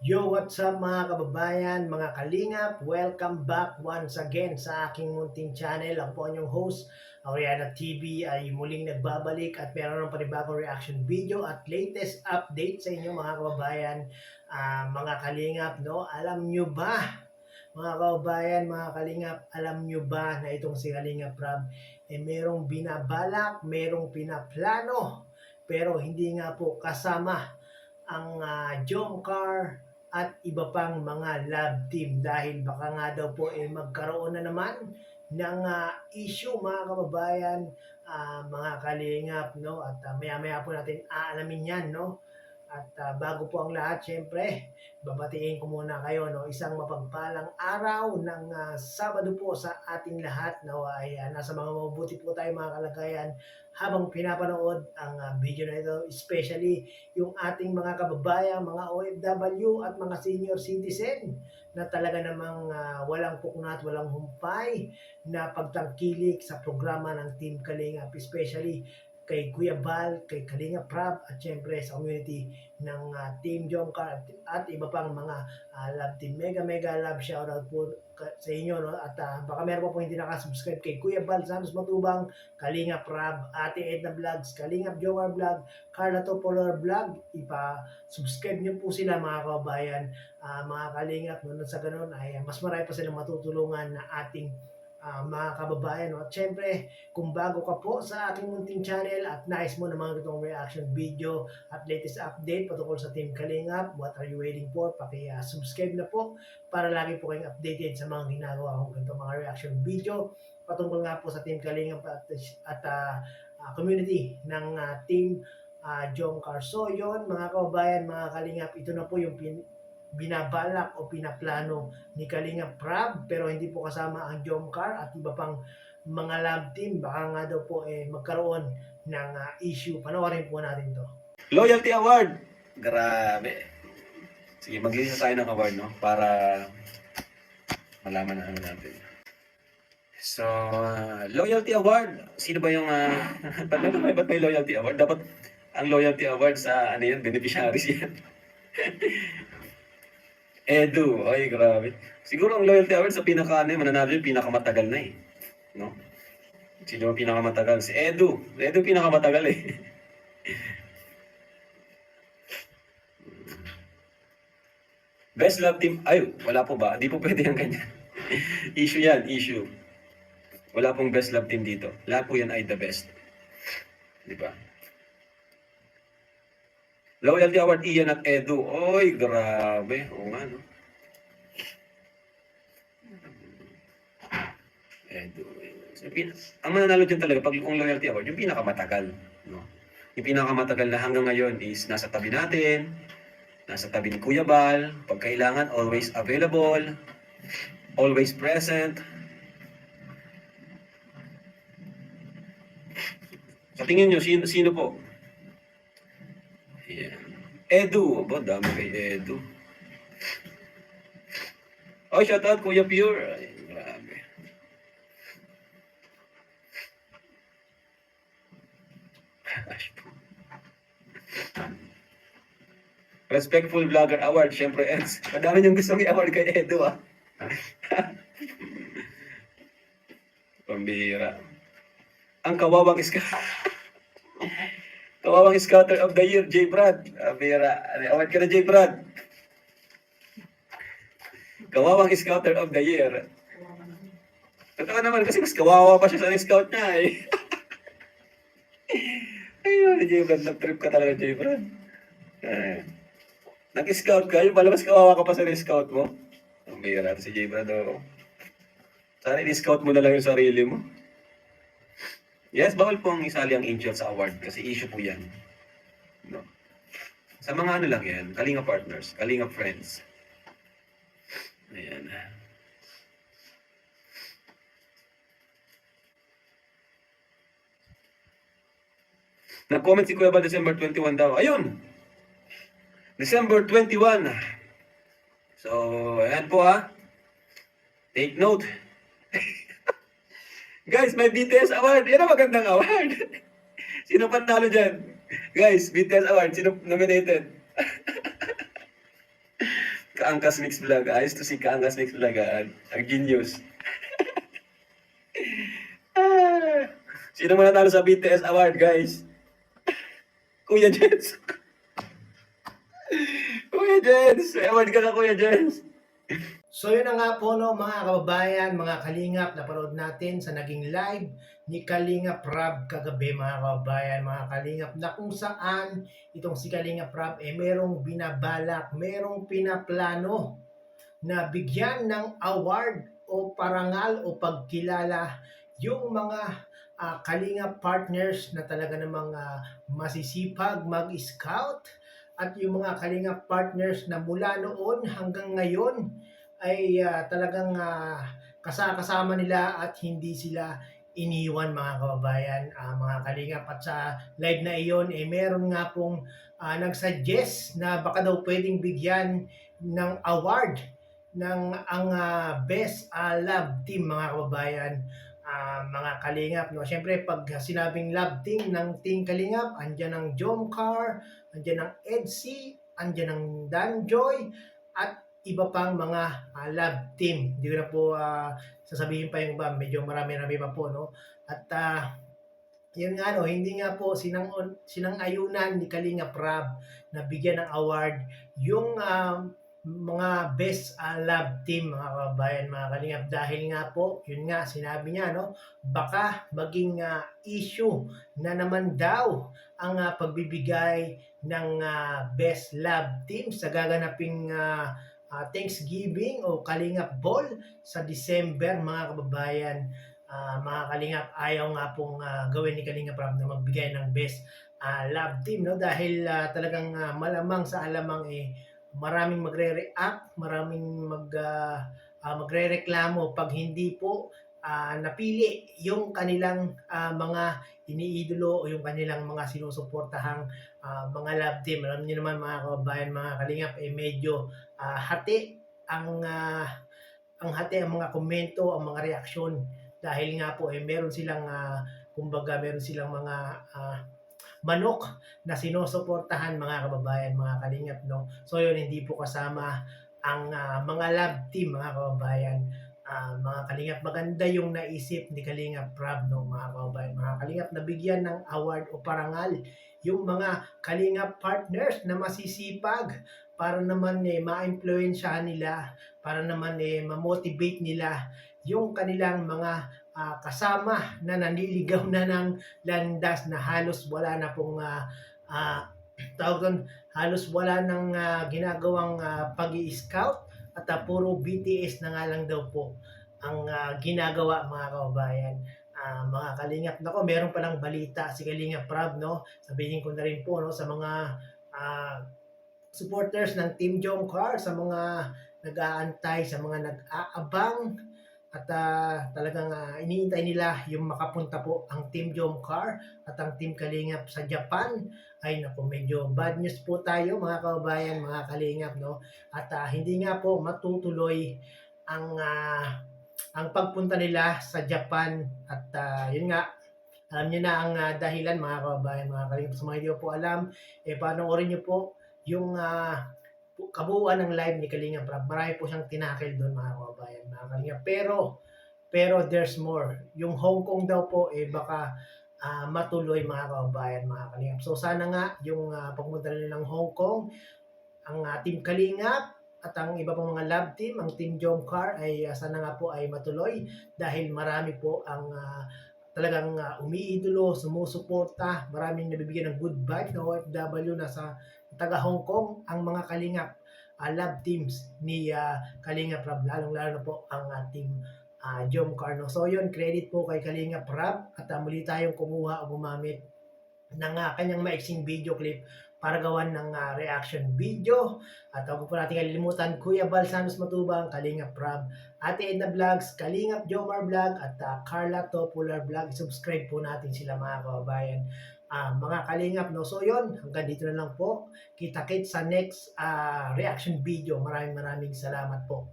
Yo, what's up mga kababayan, mga kalingap? Welcome back once again sa aking munting channel. Ako po ang inyong host, Auriana TV ay muling nagbabalik at meron ng panibagong reaction video at latest update sa inyo mga kababayan, mga kalingap. No? Alam nyo ba, mga kababayan, mga kalingap, alam nyo ba na itong si Kalingap Rab merong binabalak, merong pinaplano, pero hindi nga po kasama ang Jomcar at iba pang mga love team dahil baka nga daw po magkaroon na naman ng issue mga kababayan, mga kalingap, no? At maya-maya po natin aalamin yan, no? At bago po ang lahat, syempre, babatiin ko muna kayo, no? Isang mapagpalang araw ng Sabado po sa ating lahat. Nawa ay nasa mga mabuti po tayo mga kalagayan habang pinapanood ang video na ito, especially yung ating mga kababayan, mga OFW at mga senior citizen na talaga namang walang puknat, walang humpay na pagtangkilik sa programa ng Team Kalingap, especially kay Kuya Bal, kay Kalinga Prab at syempre sa community ng Team Jomcar at iba pang mga love team. Mega love shoutout po sa inyo, no? At baka meron pa po hindi nakasubscribe kay Kuya Bal Santos Matubang, Kalinga Prab, Ate Edna Vlogs, Kalinga Jomcar Vlog, Carla Topolor Vlog. Ipa-subscribe niyo po sila mga kababayan, mga kalingap, no? Sa ganun ay mas marami pa silang matutulungan na ating mga kababayan. No? At syempre, kung bago ka po sa aking munting channel at nais mo naman itong reaction video at latest update patungkol sa Team Kalingap, what are you waiting for? Paki-subscribe na po para lagi po kayong updated sa mga ginagawa kong ganito mga reaction video patungkol nga po sa Team Kalingap at community ng Team Jomcar. So yun mga kababayan, mga Kalingap, ito na po yung binabalak o pinaplano ni Kalinga Prab, pero hindi po kasama ang Jomcar at iba pang mga love team. Baka nga daw po magkaroon ng issue. Panoorin po natin to. Loyalty Award! Grabe. Sige, mag-isa tayo ng award, no? Para malaman na ano natin. So, Loyalty Award. Sino ba yung... ba't may Loyalty Award? Dapat ang Loyalty Award sa, ano yan, beneficiaries yan. Edu. Ay, grabe. Siguro ang Loyalty Award sa mananalo yung pinakamatagal na eh. No? Sino ang pinakamatagal? Si Edu. Edu pinakamatagal eh. Best love team. Ay, wala po ba? Di po pwede yung ganyan. Issue yan, issue. Wala pong best love team dito. Lahat po yan ay the best. Di ba? Loyalty Award, Ian at Edu. Oy, grabe. Oo nga, no? Edu. So, ang mananalo dyan talaga, pag yung Loyalty Award, yung pinakamatagal. No? Yung pinakamatagal na hanggang ngayon is nasa tabi natin, nasa tabi ni Kuya Bal, pag kailangan, always available, always present. Sa tingin nyo, sino po? Yeah. Edu. Aba, dami kay Edu. Oh, shoutout Kuya Pure. Ay, grabe. Respectful Vlogger Award, syempre, Eds. Madami niyong gustong i-award kay Edu, ah. Pambihira. Ang kawawang kawawang Scouter of the Year, J. Brad. Pambihira. Award ka na, J. Brad. Kawawang Scouter of the Year. Totoo naman, kasi mas kawawa pa siya sa scout niya, eh. Ayun, J. Brad, nag-trip ka talaga, J. Brad. Nag-scout ka, yung pala mas kawawa ka pa sa scout mo. Ang bihira si J. Brad, oh. Sana i-scout mo na lang yung sarili mo. Yes, bawal po ang isali ang angel sa award kasi issue po yan. No? Sa mga ano lang yan, Kalinga partners, Kalinga friends. Ayan. Nag-comment si Kuya Bal December 21 daw. Ayun! December 21. So, ayan po ha. Take note. Guys, may BTS award. Yan ang magandang award. Sino panalo dyan? Guys, BTS award. Sino nominated? Kaangkas Mix Vlog. Ayos to si Kaangkas Mix Vlog. Ang genius. Ah, sino man natalo sa BTS Award, guys? Kuya Jens. Kuya Jens. May award ka na, Kuya Jens. So yun na nga po no mga kababayan, mga kalingap, napanood natin sa naging live ni Kalingap Rob kagabi mga kababayan, mga kalingap, na kung saan itong si Kalingap Rob merong binabalak, merong pinaplano na bigyan ng award o parangal o pagkilala yung mga Kalingap partners na talaga namang masisipag mag-scout, at yung mga Kalingap partners na mula noon hanggang ngayon ay talagang kasama nila at hindi sila iniwan mga kababayan, mga kalingap. At sa live na iyon meron nga pong nagsuggest na baka daw pwedeng bigyan ng award ng ang best love team mga kababayan, mga kalingap, no? Siyempre pag sinabing love team ng Team Kalingap, andyan ang Jomcar, andyan ang Edsy, andyan ang Danjoy, at iba pang mga love team. Hindi ko na po sasabihin pa yung iba, medyo marami-rami pa po, no? At yun nga, no, hindi nga po sinang-ayunan ni Kalingap Rob na bigyan ng award yung mga best love team mga kababayan, mga kalingap, dahil nga po yun nga sinabi niya, no, baka maging issue na naman daw ang pagbibigay ng best love team sa gaganaping Thanksgiving o Kalingap Ball sa December mga kababayan. Mga kalingap, ayaw nga pong gawin ni Kalingap Rob na magbigay ng best love team, no, dahil talagang malamang sa alamang maraming magre-react, maraming magrereklamo pag hindi po napili yung kanilang mga iniidolo o yung kanilang mga sinusuportahang mga love team. Alam niyo naman mga kababayan, mga kalingap, medyo hati ang hati ang mga komento, ang mga reaksyon, dahil nga po meron silang kumbaga meron silang mga manok na sinusuportahan mga kababayan, mga kalingap, no. So yun, hindi po kasama ang mga love team mga kababayan. Mga kalingap, maganda yung naisip ni Kalingap Rob, no, mga kababayan, mga kalingap, na bigyan ng award o parangal yung mga Kalingap partners na masisipag para naman ma-influensyahan nila, para naman ma-motivate nila yung kanilang mga kasama na nanliligaw na ng landas, na halos wala na pong tawag doon, halos wala nang ginagawang pag-i-scout, at puro BTS na nga lang daw po ang ginagawa mga kababayan. Mga kalingap, nako, meron palang balita si Kalingap Rob, no, sabihin ko na rin po, no, sa mga supporters ng Team Jomcar, sa mga nag-aantay, sa mga nag-aabang, at talagang iniintay nila yung makapunta po ang Team Jomcar at ang Team Kalingap sa Japan. Ay naku, medyo bad news po tayo mga kababayan, mga kalingap, no? At hindi nga po matutuloy ang pagpunta nila sa Japan. At yun nga, alam niyo na ang dahilan mga kababayan, mga kalingap. Sa mga hindi po alam, panoorin niyo po yung kabuuan ng live ni Kalingap Rob. Marami po siyang tinakil doon mga kababayan, mga kalingap. Pero there's more. Yung Hong Kong daw po baka matuloy mga kababayan, mga kalingap. So sana nga yung pagpunta nila ng Hong Kong, ang Team Kalingap at ang iba pang mga love team, ang Team Jomcar, ay sana nga po ay matuloy, dahil marami po ang talagang umiidolo, sumusuporta, maraming nabibigyan ng good vibe na OFW na sa taga Hong Kong, ang mga Kalingap love teams ni Kalingap Rob, lalong-lalo na po ang Team Jomcar, no. So yun, credit po kay Kalingap Rob, at muli tayong kumuha o gumamit ng kanyang maiksing video clip para gawan ng reaction video. At huwag po natin kalilimutan, Kuya Bal Santos Matubang, Kalingap Rob, Ate Edna Vlogs, Kalingap Jomar Vlog, at Carla Topular Vlog. Subscribe po natin sila mga kababayan, mga kalingap, no. So yun, hanggang dito na lang po. Kita-kits sa next reaction video. Maraming salamat po.